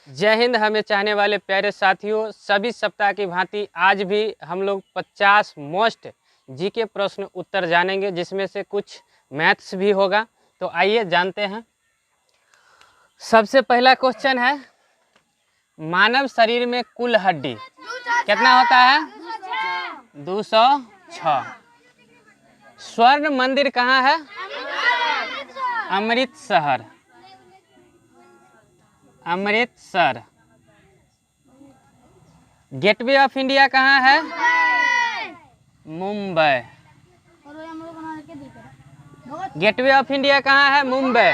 जय हिंद। हमें चाहने वाले प्यारे साथियों, सभी सप्ताह की भांति आज भी हम लोग 50 मोस्ट जीके प्रश्न उत्तर जानेंगे, जिसमें से कुछ मैथ्स भी होगा। तो आइए जानते हैं। सबसे पहला क्वेश्चन है, मानव शरीर में कुल हड्डी कितना होता है? 206। स्वर्ण मंदिर कहाँ है? Amritsar. Amritsar. Gateway of India कहाँ है? मुंबई। गेटवे ऑफ इंडिया कहाँ है? मुंबई।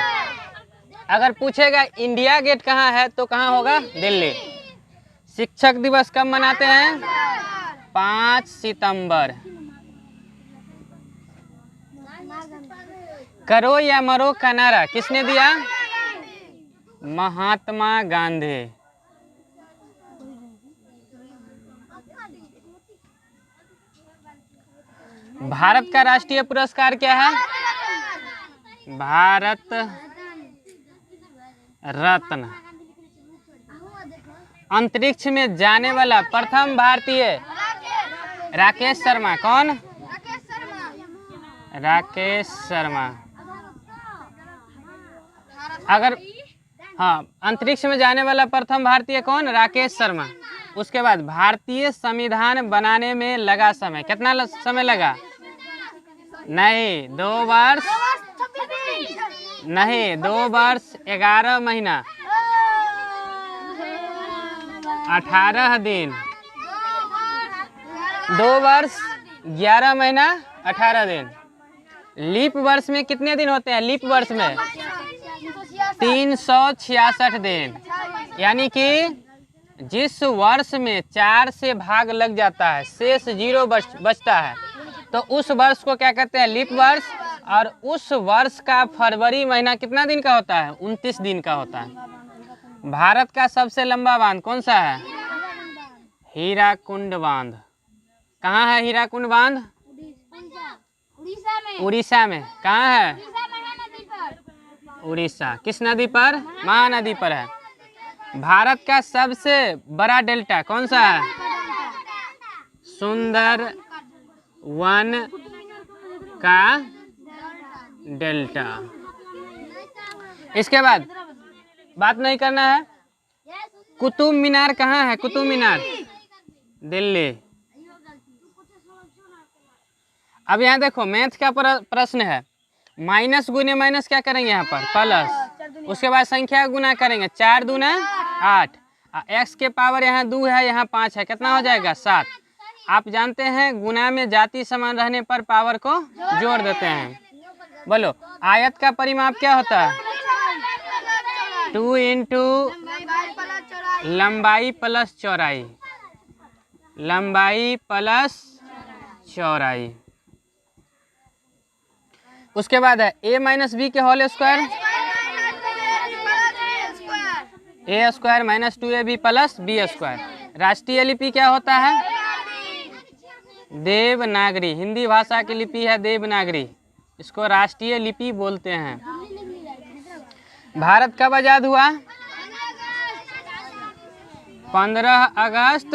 अगर पूछेगा इंडिया गेट कहाँ है तो कहाँ होगा? दिल्ली। शिक्षक दिवस कब मनाते हैं? 5 सितंबर। करो या मरो का नारा किसने दिया? महात्मा गांधी। भारत का राष्ट्रीय पुरस्कार क्या है? भारत रत्न। अंतरिक्ष में जाने वाला प्रथम भारतीय? राकेश शर्मा। कौन? राकेश शर्मा। अगर अंतरिक्ष में जाने वाला प्रथम भारतीय कौन? राकेश शर्मा। उसके बाद भारतीय संविधान बनाने में लगा समय कितना समय लगा? नहीं, 2 वर्ष नहीं, 2 वर्ष 11 महीना 18 दिन। 2 वर्ष 11 महीना 18 दिन। लीप वर्ष में कितने दिन होते हैं? लीप वर्ष में 366 दिन। यानी कि जिस वर्ष में 4 से भाग लग जाता है, शेष 0 बचता है, तो उस वर्ष को क्या कहते हैं? लीप वर्ष। और उस वर्ष का फरवरी महीना कितना दिन का होता है? 29 दिन का होता है। भारत का सबसे लंबा बांध कौन सा है? हीराकुंड बांध। कहाँ है हीराकुंड बांध? उड़ीसा में। कहाँ है? उड़ीसा। किस नदी पर? महानदी पर है। भारत का सबसे बड़ा डेल्टा कौन सा है? सुंदर वन का डेल्टा। इसके बाद बात नहीं करना है। कुतुब मीनार कहाँ है? कुतुब मीनार दिल्ली। अब यहाँ देखो, मैथ का प्रश्न है। माइनस गुने माइनस क्या करेंगे? यहाँ पर प्लस। उसके बाद संख्या गुना करेंगे। 4 दूना 8। एक्स के पावर यहाँ 2 है, यहाँ 5 है, कितना हो जाएगा? 7। आप जानते हैं गुना में जाति समान रहने पर पावर को जोड़ देते हैं। बोलो, आयत का परिमाप क्या होता है? 2 इंटू लंबाई प्लस चौड़ाई। लंबाई प्लस चौड़ाई। उसके बाद है a माइनस बी के whole square. a square minus 2ab plus B square. राष्ट्रीय लिपि क्या होता है? देवनागरी। हिंदी भाषा की लिपि है देवनागरी। इसको राष्ट्रीय लिपि बोलते हैं। भारत कब आजाद हुआ? 15 अगस्त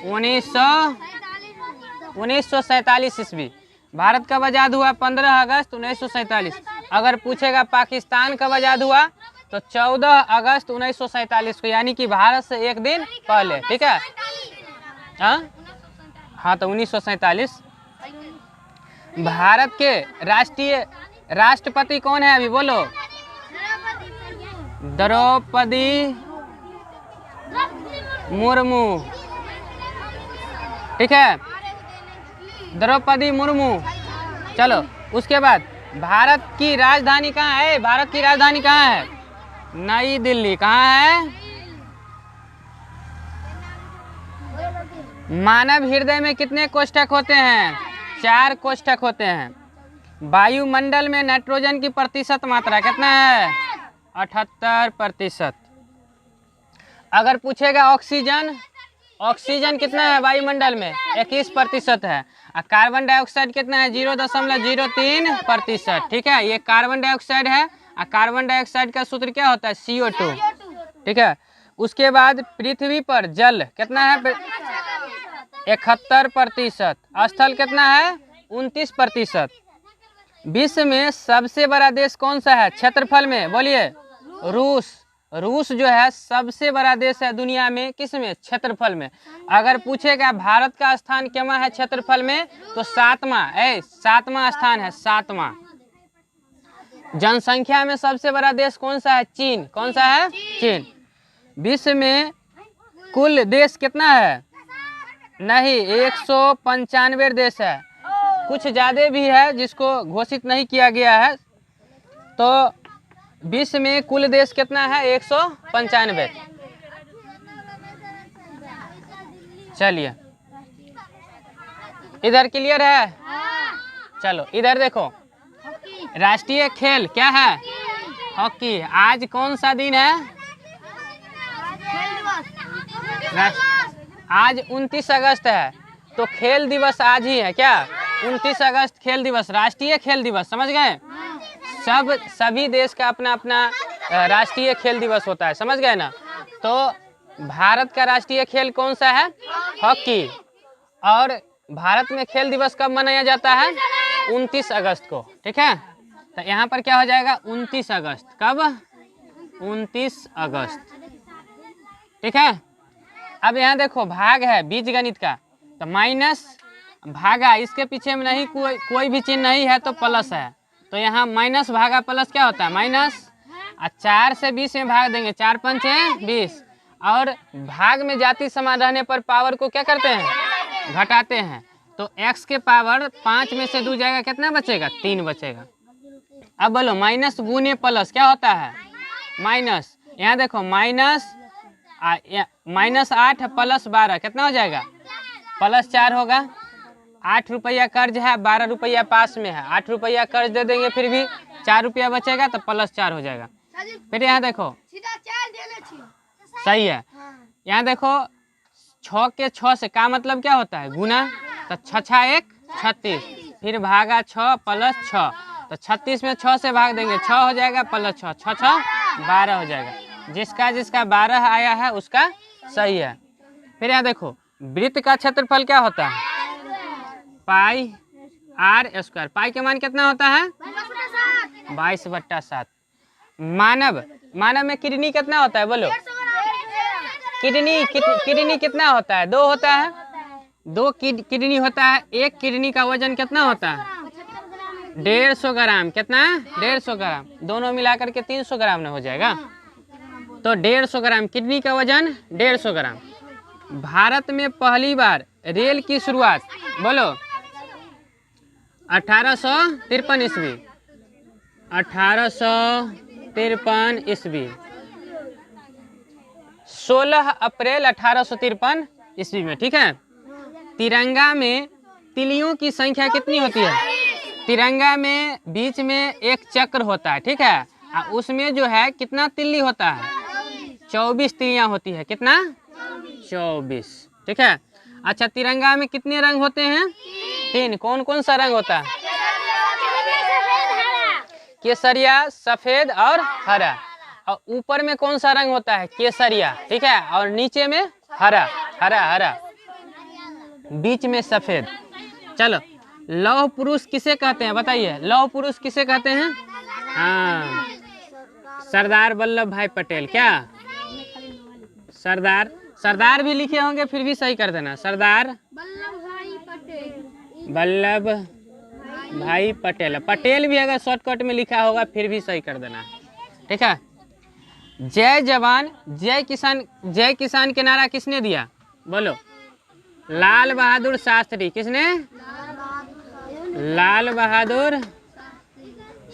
1947 ईस्वी। भारत कब आजाद हुआ? 15 अगस्त 1947। अगर पूछेगा पाकिस्तान कब आजाद हुआ तो 14 अगस्त 1947 को, यानी कि भारत से एक दिन पहले। ठीक है? हाँ, तो 1947। भारत के राष्ट्रपति कौन है? अभी बोलो। द्रौपदी मुर्मू। ठीक है? द्रौपदी मुर्मू। चलो, उसके बाद भारत की राजधानी कहाँ है? भारत की राजधानी कहाँ है? नई दिल्ली। कहाँ है? मानव हृदय में कितने कोष्ठक होते हैं? 4 कोष्ठक होते हैं। वायुमंडल में नाइट्रोजन की प्रतिशत मात्रा कितना है? 78%। अगर पूछेगा ऑक्सीजन कितना है वायुमंडल में? 21% है। और कार्बन डाइऑक्साइड कितना है? 0.03%। ठीक है? ये कार्बन डाइऑक्साइड है। और कार्बन डाइऑक्साइड का सूत्र क्या होता है? CO2। ठीक है? उसके बाद पृथ्वी पर जल कितना है? 71%। स्थल कितना है? 29%। विश्व में सबसे बड़ा देश कौन सा है क्षेत्रफल में? बोलिए। रूस। रूस जो है सबसे बड़ा देश है दुनिया में, किस में? क्षेत्रफल में। अगर पूछेगा भारत का स्थान क्या है क्षेत्रफल में, तो 7वां स्थान है, 7वां। जनसंख्या में सबसे बड़ा देश कौन सा है? चीन। कौन सा है? चीन। विश्व में कुल देश कितना है? नहीं, 195 देश है। कुछ ज़्यादा भी है जिसको घोषित नहीं किया गया है। तो विश्व में कुल देश कितना है? 195। चलिए, इधर क्लियर है? चलो इधर देखो, राष्ट्रीय खेल क्या है? हॉकी। आज कौन सा दिन है? आज 29 अगस्त है, तो खेल दिवस आज ही है क्या? 29 अगस्त खेल दिवस, राष्ट्रीय खेल दिवस, समझ गए? सभी देश का अपना अपना राष्ट्रीय खेल दिवस होता है, समझ गए ना? तो भारत का राष्ट्रीय खेल कौन सा है? हॉकी। और भारत में खेल दिवस कब मनाया जाता है? 29 अगस्त को, ठीक है? तो यहाँ पर क्या हो जाएगा? 29 अगस्त। कब? 29 अगस्त, ठीक है? अब यहाँ देखो, भाग है बीजगणित का, तो माइनस भागा, इसके पीछे में नहीं कोई भी चिन्ह नहीं है तो प्लस है, तो यहाँ माइनस भागा प्लस क्या होता है? माइनस। 4 से 20 में भाग देंगे, 4 5 है 20। और भाग में जाति समान रहने पर पावर को क्या करते हैं? घटाते हैं। तो x के पावर 5 में से 2 जाएगा, कितना बचेगा? 3 बचेगा। अब बोलो, माइनस गुने प्लस क्या होता है? माइनस। यहाँ देखो, माइनस 8 प्लस 12 कितना हो जाएगा? प्लस 4 होगा। 8 रुपया कर्ज है, 12 रुपया पास में है, 8 रुपया कर्ज दे देंगे, फिर भी 4 रुपया बचेगा, तो प्लस 4 हो जाएगा। फिर यहाँ देखो, सही है। यहाँ देखो, 6 के 6 से का मतलब क्या होता है? गुना। तो 6 6 1 36, फिर भागा 6 प्लस 6, तो 36 में 6 से भाग देंगे, 6 हो जाएगा, प्लस 6 6 6 12 हो जाएगा। जिसका 12 आया है उसका सही है। फिर यहाँ देखो, वृत्त का क्षेत्रफल क्या होता है? पाई आर स्क्वायर। पाई का मान कितना होता है? 22/7। मानव में किडनी कितना होता है? बोलो। किडनी कितना होता है? 2 होता है। 2 किडनी होता है। एक किडनी का वजन कितना होता है? 150 ग्राम। कितना? 150 ग्राम। दोनों मिलाकर के 300 ग्राम में हो जाएगा। तो 150 ग्राम किडनी का वजन, 150 ग्राम। भारत में पहली बार रेल की शुरुआत, बोलो, 1853 ईस्वी। 1853 ईस्वी। 16 अप्रैल 1853 ईस्वी में, ठीक है? तिरंगा में तिलियों की संख्या कितनी होती है? तिरंगा में बीच में एक चक्र होता है, ठीक है? उसमें जो है कितना तिल्ली होता है? 24 तिलियां होती है। कितना? 24, ठीक है? अच्छा, तिरंगा में कितने रंग होते हैं? 3। कौन कौन सा रंग होता है? केसरिया, सफेद और हरा। और ऊपर में कौन सा रंग होता है? केसरिया, ठीक है? और नीचे में हरा, हरा, बीच में सफेद। चलो, लौह पुरुष किसे कहते हैं? बताइए, लौह पुरुष किसे कहते हैं? हाँ, सरदार वल्लभ भाई पटेल। क्या? सरदार भी लिखे होंगे, फिर भी सही कर देना। सरदार वल्लभ भाई पटेल। पटेल भी अगर शॉर्टकट में लिखा होगा फिर भी सही कर देना, ठीक है? जय जवान जय किसान के नारा किसने दिया? बोलो। लाल बहादुर शास्त्री। किसने? लाल बहादुर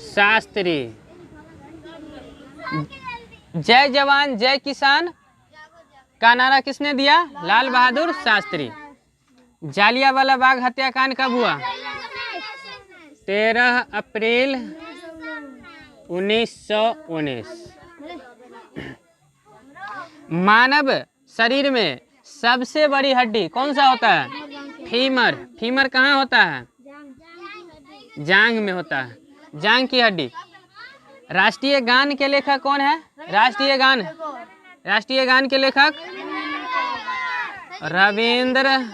शास्त्री। जय जवान जय किसान का नारा किसने दिया? लाल बहादुर शास्त्री। जालियांवाला बाग हत्याकांड कब हुआ? 13 अप्रैल 1919। मानव शरीर में सबसे बड़ी हड्डी कौन सा होता है? फीमर। फीमर कहाँ होता है? जांघ में होता है, जांघ की हड्डी। राष्ट्रीय गान के लेखक कौन है? राष्ट्रीय गान राष्ट्रीय गान के लेखक रविंद्रनाथ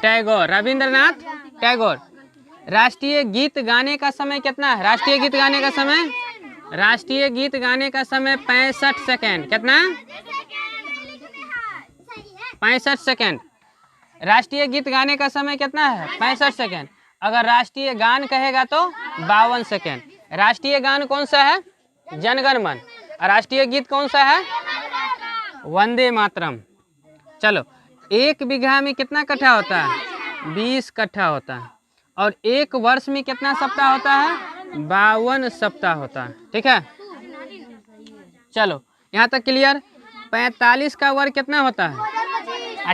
टैगोर। रविंद्रनाथ टैगोर। राष्ट्रीय गीत गाने का समय कितना है? राष्ट्रीय गीत गाने का समय, राष्ट्रीय गीत गाने का समय 65 सेकेंड। कितना? 65 सेकेंड। राष्ट्रीय गीत गाने का समय कितना है? 65 सेकेंड। अगर राष्ट्रीय गान कहेगा तो 52 सेकेंड। राष्ट्रीय गान कौन सा है? जनगण मन। राष्ट्रीय गीत कौन सा है? वंदे मातरम। चलो, 1 बीघा में कितना कट्ठा होता है? 20 कट्ठा होता है। और 1 वर्ष में कितना सप्ताह होता है? 52 सप्ताह होता है। ठीक है, चलो यहाँ तक क्लियर। 45 का वर्ग कितना होता है?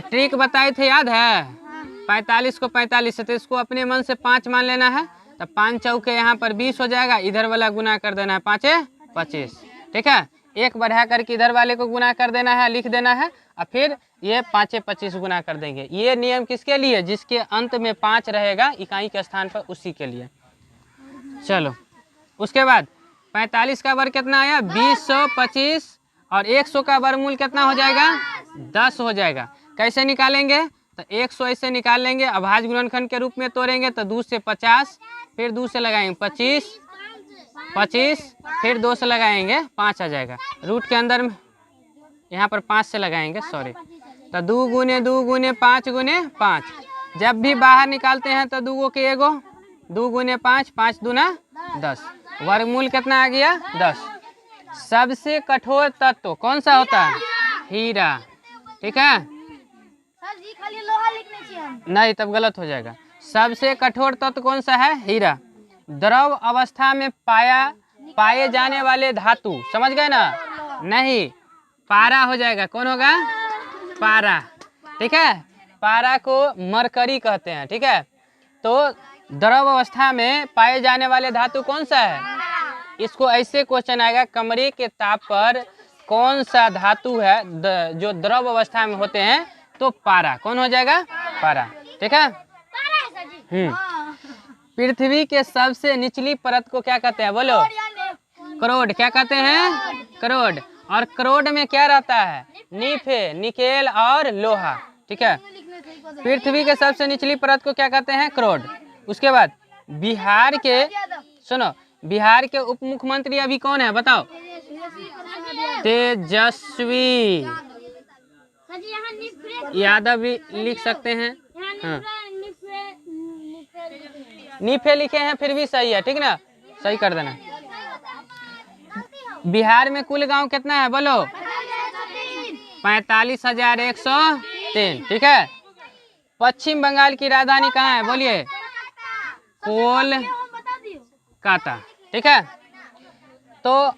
ट्रिक बताए थे, याद है? 45 को 45 से, तो इसको अपने मन से 5 मान लेना है। तो 5 चौके यहाँ पर 20 हो जाएगा, इधर वाला गुना कर देना है, 5 25। ठीक है, 1 बढ़ा करके इधर वाले को गुना कर देना है, लिख देना है, और फिर ये 5 25 गुना कर देंगे। ये नियम किसके लिए? जिसके अंत में 5 रहेगा इकाई के स्थान पर, उसी के लिए। चलो, उसके बाद 45 का वर्ग कितना आया? 2025। और 100 का वर्गमूल कितना हो जाएगा? 10 हो जाएगा। कैसे निकालेंगे? तो 100 ऐसे निकाल लेंगे, अभाज्य गुणनखंड के रूप में तोड़ेंगे। तो 2 से 50, फिर 2 से लगाएंगे 25, 25, फिर 2 से लगाएंगे 5 आ जाएगा। रूट के अंदर में यहाँ पर 5 से लगाएंगे, सॉरी। तो 2 गुने 2 गुने 5 गुने 5। जब भी बाहर निकालते हैं तो 2 के एगो, 2 गुने 5, 5 दूना 10। वर्गमूल कितना आ गया? 10। सबसे कठोर तत्व कौन सा होता है? हीरा। ठीक है, खाली लोहा लिखने चाहिए। नहीं, तब गलत हो जाएगा। सबसे कठोर तत्व कौन सा है? हीरा। द्रव अवस्था में पाए जाने वाले धातु, समझ गए ना? नहीं, पारा हो जाएगा। कौन होगा? पारा। ठीक है, पारा को मरकरी कहते हैं। ठीक है, तो द्रव अवस्था में पाए जाने वाले धातु कौन सा है? इसको ऐसे क्वेश्चन आएगा, कमरे के ताप पर कौन सा धातु है जो द्रव अवस्था में होते हैं? तो पारा। कौन हो जाएगा? पारा। ठीक है, पृथ्वी के सबसे निचली परत को क्या कहते हैं? बोलो। करोड़। क्या कहते हैं? करोड़। और करोड़ में क्या रहता है? निफे, निकेल और लोहा। ठीक है, पृथ्वी के सबसे निचली परत को क्या कहते हैं? करोड़। उसके बाद बिहार के, सुनो, बिहार के उप मुख्यमंत्री अभी कौन है? बताओ। तेजस्वी यादव भी लिख सकते हैं। हाँ, निफे लिखे हैं, फिर भी सही है। ठीक ना, सही कर देना। बिहार में कुल गांव कितना है? बोलो। 45,103। ठीक है, पश्चिम बंगाल की राजधानी कहाँ है? बोलिए। कोलकाता। ठीक है, तो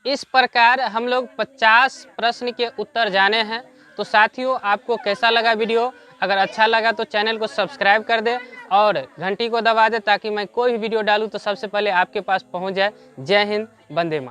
इस प्रकार हम लोग 50 प्रश्न के उत्तर जाने हैं। तो साथियों, आपको कैसा लगा वीडियो? अगर अच्छा लगा तो चैनल को सब्सक्राइब कर दे और घंटी को दबा दे, ताकि मैं कोई भी वीडियो डालूं तो सबसे पहले आपके पास पहुंच जाए। जय हिंद, वंदे मातरम।